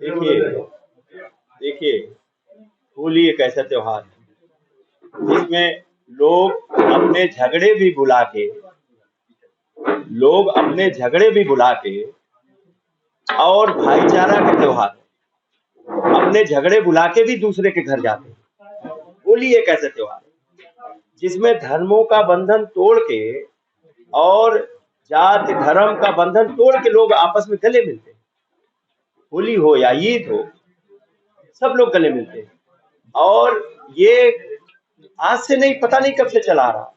देखिए देखिए होली एक ऐसा त्योहार है जिसमें लोग अपने झगड़े भी भुला के और भाईचारा का त्योहार है, अपने झगड़े भुला के भी दूसरे के घर जाते हैं। होली एक ऐसा त्योहार है जिसमें धर्मों का बंधन तोड़ के और जात धर्म का बंधन तोड़ के लोग आपस में गले मिलते हैं। होली हो या ईद हो, सब लोग गले मिलते हैं। और ये आज से नहीं, पता नहीं कब से चला आ रहा।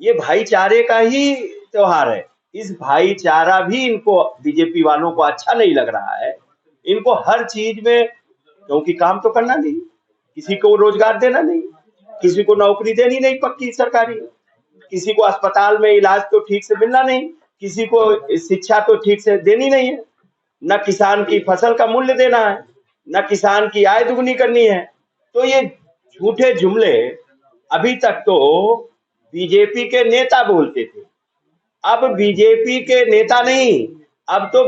ये भाईचारे का ही त्योहार है। इस भाईचारा भी इनको, बीजेपी वालों को अच्छा नहीं लग रहा है। इनको हर चीज में, क्योंकि काम तो करना नहीं, किसी को रोजगार देना नहीं, किसी को नौकरी देनी नहीं पक्की सरकारी, किसी को अस्पताल में इलाज तो ठीक से मिलना नहीं, किसी को शिक्षा तो ठीक से देनी नहीं है, न किसान की फसल का मूल्य देना है, न किसान की आय दुगनी करनी है। तो ये झूठे जुमले अभी तक तो बीजेपी के नेता बोलते थे, अब बीजेपी के नेता नहीं, अब तो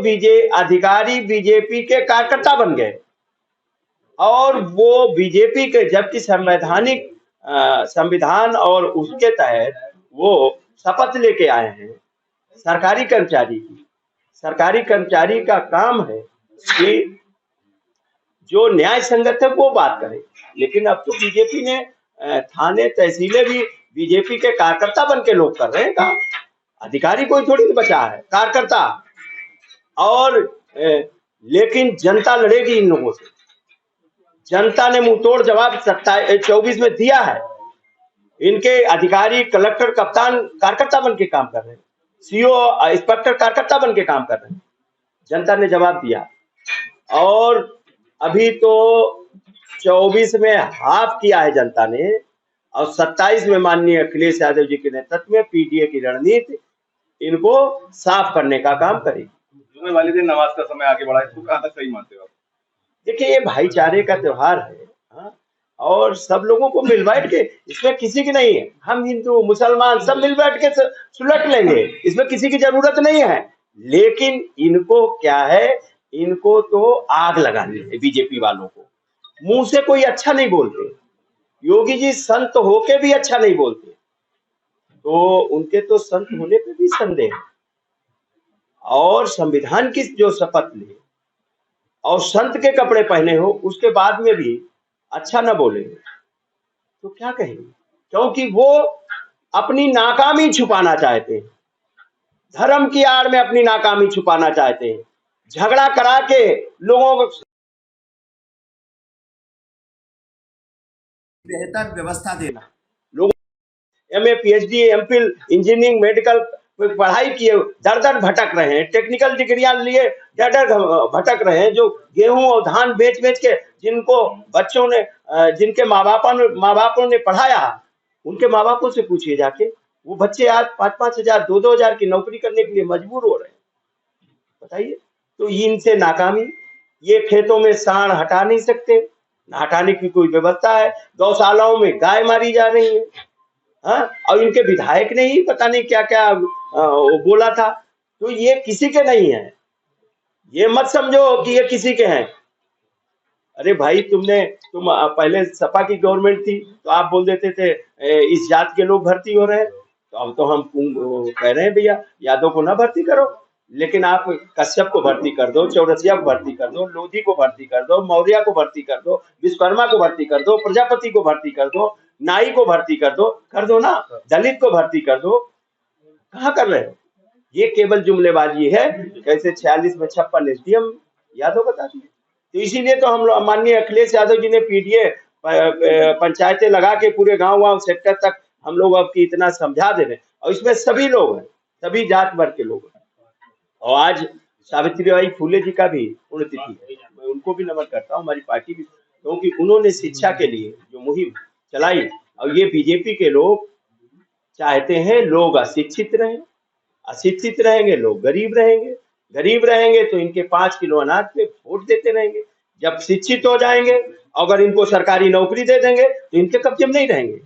अधिकारी बीजेपी के कार्यकर्ता बन गए। और वो बीजेपी के, जबकि संविधान और उसके तहत वो शपथ लेके आए हैं सरकारी कर्मचारी की। सरकारी कर्मचारी का काम है कि जो न्याय संगत है वो बात करे, लेकिन अब तो बीजेपी ने थाने तहसीलें भी बीजेपी के कार्यकर्ता बन के लोग कर रहे हैं काम। अधिकारी कोई थोड़ी बचा है, कार्यकर्ता। और लेकिन जनता लड़ेगी इन लोगों से। जनता ने मुंह तोड़ जवाब 24 में दिया है। इनके अधिकारी, कलेक्टर, कप्तान कार्यकर्ता बन के काम कर रहे हैं, सीओ, इंस्पेक्टर कार्यकर्ता बन के काम कर रहे हैं। जनता ने जवाब दिया। और अभी तो 24 में हाफ किया है जनता ने, और 27 में माननीय अखिलेश यादव जी के नेतृत्व में पीडीए की रणनीति इनको साफ करने का काम करेगी। जुमे वाले दिन नमाज का समय आगे बढ़ा, इसको कहां तक सही मानते हो आप? देखिए, ये भाईचारे का त्योहार है। हाँ? और सब लोगों को मिल बैठ के, इसमें किसी की नहीं है, हम हिंदू मुसलमान सब मिल बैठ के सुलट लेंगे, इसमें किसी की जरूरत नहीं है। लेकिन इनको क्या है, इनको तो आग लगानी है बीजेपी वालों को। मुंह से कोई अच्छा नहीं बोलते, योगी जी संत होके भी अच्छा नहीं बोलते, तो उनके तो संत होने पे भी संदेह है। और संविधान की जो शपथ ली और संत के कपड़े पहने हो, उसके बाद में भी अच्छा न बोलेंगे तो क्या कहेंगे? क्योंकि वो अपनी नाकामी छुपाना चाहते हैं, धर्म की आड़ में अपनी नाकामी छुपाना चाहते हैं, झगड़ा करा के लोगों को बेहतर व्यवस्था देना। लोग MA, PhD, MPhil, engineering, medical पढ़ाई किए दर दर भटक रहे हैं, टेक्निकल डिग्रियां लिए दर दर भटक रहे हैं, जो गेहूं और धान बेच बेच के जिनको बच्चों ने, जिनके माँ बापों ने पढ़ाया, उनके माँ बापों से पूछिए जाके, वो बच्चे आज 5-5 हजार 2-2 हजार की नौकरी करने के लिए मजबूर हो रहे हैं। बताइए, तो इनसे नाकामी। ये खेतों में सांड हटा नहीं सकते, हटाने की कोई व्यवस्था है, गौशालाओं में गाय मारी जा रही है। हाँ? और इनके विधायक ने ही पता नहीं क्या क्या बोला था। तो ये किसी के नहीं है, ये मत समझो कि ये किसी के हैं। अरे भाई, तुम पहले सपा की गवर्नमेंट थी तो आप बोल देते थे इस जात के लोग भर्ती हो रहे हैं, तो अब तो हम कह रहे हैं भैया यादव को ना भर्ती करो, लेकिन आप कश्यप को भर्ती कर दो, चौरसिया को भर्ती कर दो, लोधी को भर्ती कर दो, मौर्य को भर्ती कर दो, विश्वकर्मा को भर्ती कर दो, प्रजापति को भर्ती कर दो, नाई को भर्ती कर दो ना, दलित को भर्ती कर दो। कहाँ कर रहे हो? ये केवल जुमलेबाजी है। कैसे 46 में 56 एसडीएम यादव बता दिए। तो इसीलिए तो हम लोग, माननीय अखिलेश यादव जी ने पीडीए पंचायतें लगा के पूरे गांव सेक्टर तक हम लोग अब की इतना समझा दे रहे हैं, और इसमें सभी लोग हैं, सभी जात वर्ग के लोग हैं। और आज सावित्रीबाई फुले जी का भी पुण्यतिथि है, मैं उनको भी नमन करता हूँ, हमारी पार्टी भी, क्योंकि उन्होंने शिक्षा के लिए जो मुहिम चलाई। और ये बीजेपी के लोग चाहते हैं लोग अशिक्षित रहें, अशिक्षित रहेंगे लोग गरीब रहेंगे, गरीब रहेंगे तो इनके 5 किलो अनाज पे वोट देते रहेंगे। जब शिक्षित हो जाएंगे, अगर इनको सरकारी नौकरी दे देंगे तो इनके कब्जे में नहीं रहेंगे,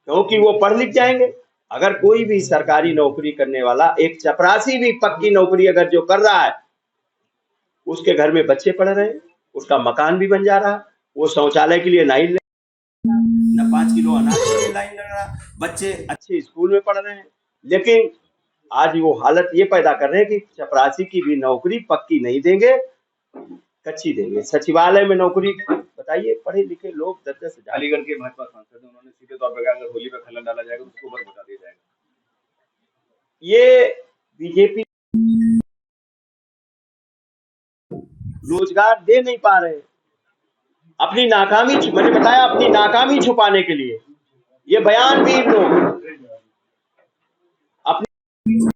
क्योंकि वो पढ़ लिख जाएंगे। अगर कोई भी सरकारी नौकरी करने वाला, एक चपरासी भी पक्की नौकरी अगर जो कर रहा है, उसके घर में बच्चे पढ़ रहे हैं, उसका मकान भी बन जा रहा, वो शौचालय के लिए लाइन न 5 किलो अनाज के लिए लाइन लग रहा, बच्चे अच्छे स्कूल में पढ़ रहे हैं। लेकिन आज वो हालत ये पैदा कर रहे हैं कि चपरासी की भी नौकरी पक्की नहीं देंगे, कच्ची देंगे। सचिवालय में नौकरी, बताइए, पढ़े लिखे लोग 10-10 हजार। अलीगढ़ के भाजपा सांसद हैं, उन्होंने सीधे तौर पर कहा अगर होली पे खलन डाला जाएगा तो उसको ऊपर बता दिया जाएगा। ये बीजेपी रोजगार दे नहीं पा रहे, अपनी नाकामी, मैंने बताया, अपनी नाकामी छुपाने के लिए ये बयानवीर लोग अपनी,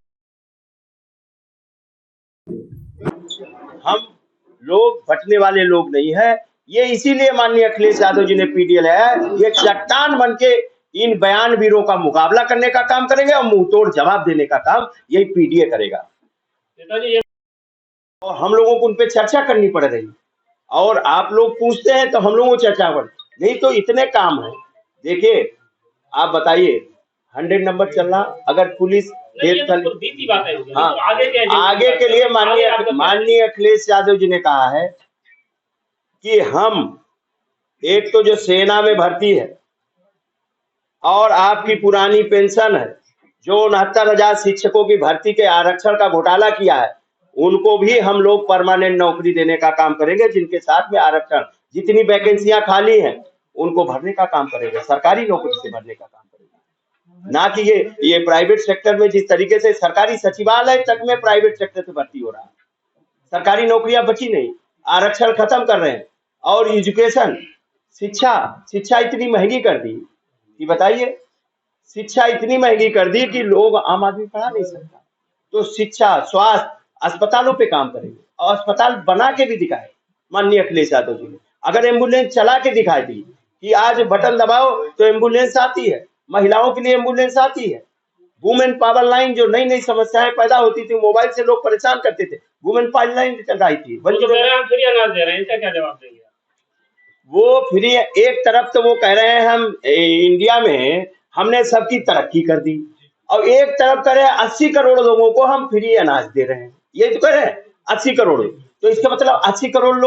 हम लोग बटने वाले लोग नहीं है। ये इसीलिए माननीय अखिलेश यादव जी ने पीडीए लाया है। ये चट्टान बन के इन बयानवीरों का मुकाबला करने का काम करेंगे और मुंह तोड़ जवाब देने का काम यही पीडीए करेगा। और हम लोगों को उन पे चर्चा करनी पड़ रही, और आप लोग पूछते हैं तो हम लोगों को चर्चा कर, नहीं तो इतने काम है। देखिए, आप बताइए, 100 नंबर चल रहा, अगर पुलिस हाँ, आगे के लिए माननीय अखिलेश यादव जी ने कहा है कि हम एक तो जो सेना में भर्ती है और आपकी पुरानी पेंशन है, जो 69,000 शिक्षकों की भर्ती के आरक्षण का घोटाला किया है, उनको भी हम लोग परमानेंट नौकरी देने का काम करेंगे। जिनके साथ में आरक्षण, जितनी वैकेंसियां खाली हैं उनको भरने का काम करेंगे, सरकारी नौकरी से भरने का काम करेंगे, ना कि ये प्राइवेट सेक्टर में जिस तरीके से सरकारी सचिवालय तक में प्राइवेट सेक्टर से भर्ती हो रहा है, सरकारी नौकरियां बची नहीं, आरक्षण खत्म कर रहे हैं। और एजुकेशन, शिक्षा इतनी महंगी कर दी कि बताइए, शिक्षा इतनी महंगी कर दी कि लोग, आम आदमी पढ़ा नहीं सकता। तो शिक्षा, स्वास्थ्य, अस्पतालों पे काम करेंगे, और अस्पताल बना के भी दिखाए माननीय अखिलेश यादव जी ने। अगर एम्बुलेंस चला के दिखाई दी कि आज बटन दबाओ तो एम्बुलेंस आती है, महिलाओं के लिए एम्बुलेंस आती है, वुमेन पावर लाइन, जो नई नई समस्याएं पैदा होती थी, मोबाइल से लोग परेशान करते थे, वुमेन पावर लाइन चलाई थी। फ्री अनाज दे रहे हैं, इसका क्या जवाब देंगे? वो फ्री, एक तरफ तो वो कह रहे हैं हम इंडिया में हमने सबकी तरक्की कर दी, और एक तरफ कह रहे हैं 80 करोड़ लोगों को हम फ्री अनाज दे रहे हैं। ये तो कह रहे हैं 80 करोड़, तो इसका मतलब 80 करोड़ लोग